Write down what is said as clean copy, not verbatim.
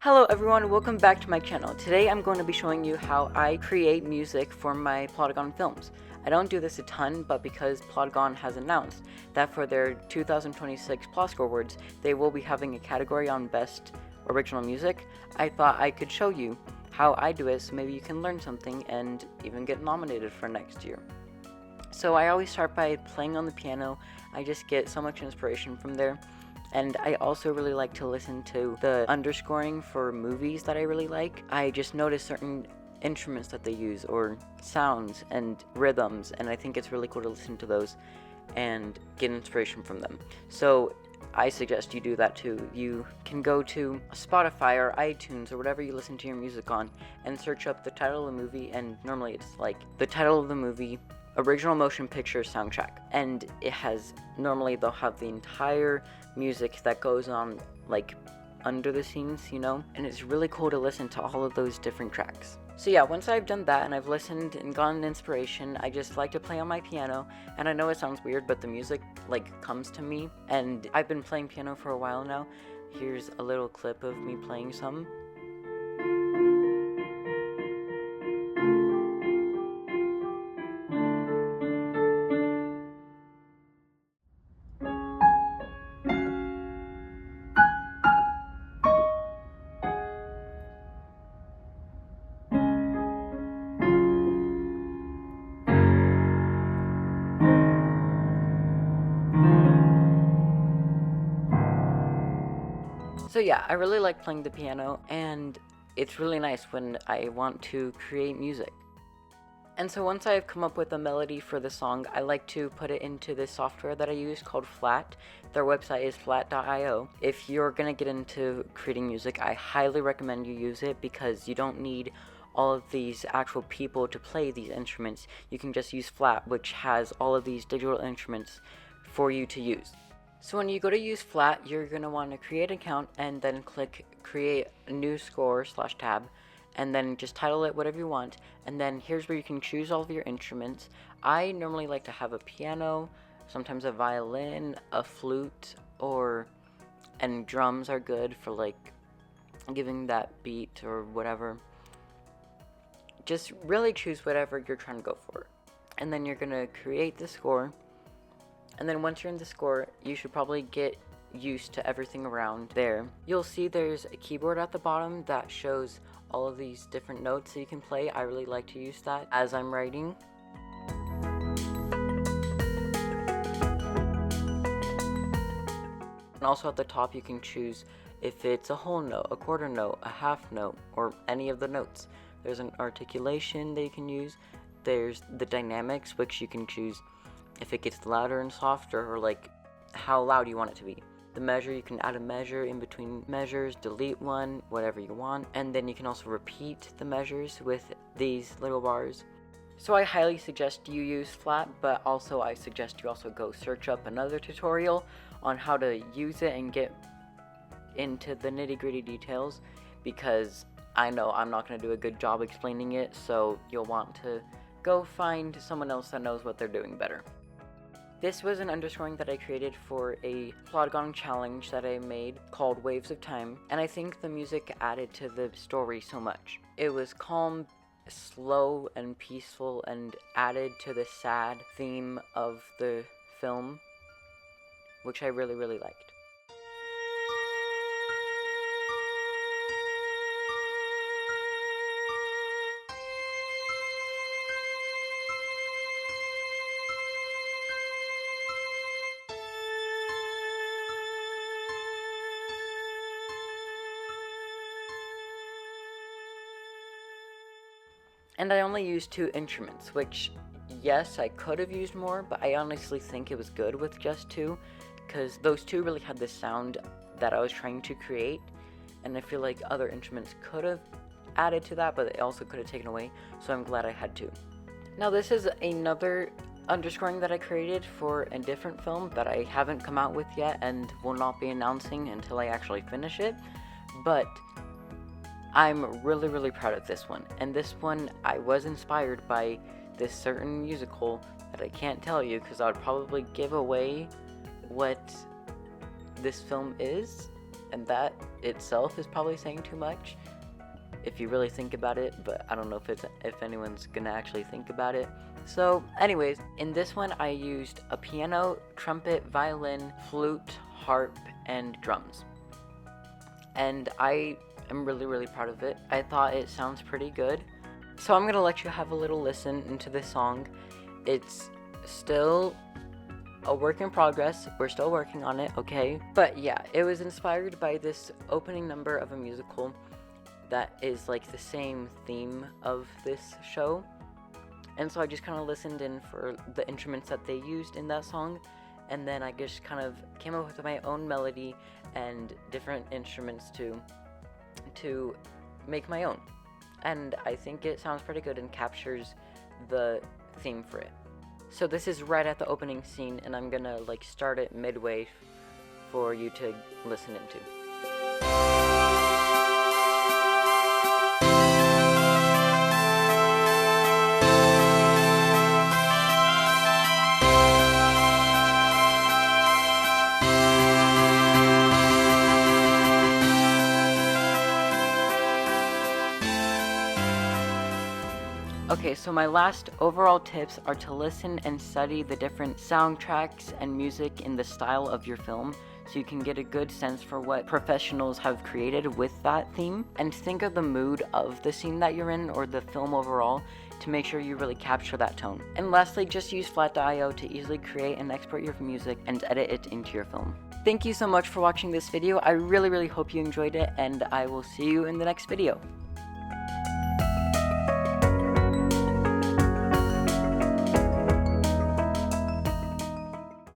Hello everyone, welcome back to my channel. Today I'm going to be showing you how I create music for my Plotagon films. I don't do this a ton, but because Plotagon has announced that for their 2026 PLOSCAR Awards, they will be having a category on Best Original Music, I thought I could show you how I do it so maybe you can learn something and even get nominated for next year. So I always start by playing on the piano. I just get so much inspiration from there. And I also really like to listen to the underscoring for movies that I really like. I just notice certain instruments that they use or sounds and rhythms, and I think it's really cool to listen to those and get inspiration from them. So I suggest you do that too. You can go to Spotify or iTunes or whatever you listen to your music on and search up the title of the movie, and normally it's like the title of the movie, original motion picture soundtrack, and it has, normally they'll have the entire music that goes on like under the scenes, you know, and it's really cool to listen to all of those different tracks. So yeah, once I've done that and I've listened and gotten inspiration, I just like to play on my piano, and I know it sounds weird, but the music like comes to me, and I've been playing piano for a while now. Here's a little clip of me playing some. So yeah, I really like playing the piano, and it's really nice when I want to create music. And so once I've come up with a melody for the song, I like to put it into this software that I use called Flat. Their website is flat.io. If you're gonna get into creating music, I highly recommend you use it because you don't need all of these actual people to play these instruments. You can just use Flat, which has all of these digital instruments for you to use. So when you go to use Flat, you're going to want to create an account and then click create a new score / tab, and then just title it whatever you want, and then here's where you can choose all of your instruments. I normally like to have a piano, sometimes a violin, a flute, and drums are good for like giving that beat or whatever. Just really choose whatever you're trying to go for, and then you're going to create the score. And then once you're in the score, you should probably get used to everything around there. You'll see there's a keyboard at the bottom that shows all of these different notes that you can play. I really like to use that as I'm writing. And also at the top you can choose if it's a whole note, a quarter note, a half note, or any of the notes. There's an articulation that you can use. There's the dynamics, which you can choose if it gets louder and softer, or like how loud you want it to be. The measure, you can add a measure in between measures, delete one, whatever you want, and then you can also repeat the measures with these little bars. So I highly suggest you use Flat, but also I suggest you also go search up another tutorial on how to use it and get into the nitty-gritty details, because I know I'm not going to do a good job explaining it, so you'll want to go find someone else that knows what they're doing better. This was an underscoring that I created for a Plotagon challenge that I made called Waves of Time, and I think the music added to the story so much. It was calm, slow, and peaceful, and added to the sad theme of the film, which I really, really liked. And I only used 2 instruments, which, yes, I could have used more, but I honestly think it was good with just 2, because those 2 really had the sound that I was trying to create, and I feel like other instruments could have added to that, but they also could have taken away, so I'm glad I had 2. Now this is another underscoring that I created for a different film that I haven't come out with yet and will not be announcing until I actually finish it, but I'm really, really proud of this one. And this one, I was inspired by this certain musical that I can't tell you because I would probably give away what this film is, and that itself is probably saying too much if you really think about it, but I don't know if anyone's gonna actually think about it. So anyways, in this one I used a piano, trumpet, violin, flute, harp, and drums. And I am really proud of it. I thought it sounds pretty good. So I'm gonna let you have a little listen into this song. It's still a work in progress. We're still working on it, okay? But yeah, it was inspired by this opening number of a musical that is like the same theme of this show. And so I just kind of listened in for the instruments that they used in that song, and then I just kind of came up with my own melody and different instruments to make my own. And I think it sounds pretty good and captures the theme for it. So this is right at the opening scene, and I'm gonna like start it midway for you to listen into. Okay, so my last overall tips are to listen and study the different soundtracks and music in the style of your film, so you can get a good sense for what professionals have created with that theme, and think of the mood of the scene that you're in or the film overall to make sure you really capture that tone. And lastly, just use Flat.io to easily create and export your music and edit it into your film. Thank you so much for watching this video. I really hope you enjoyed it, and I will see you in the next video.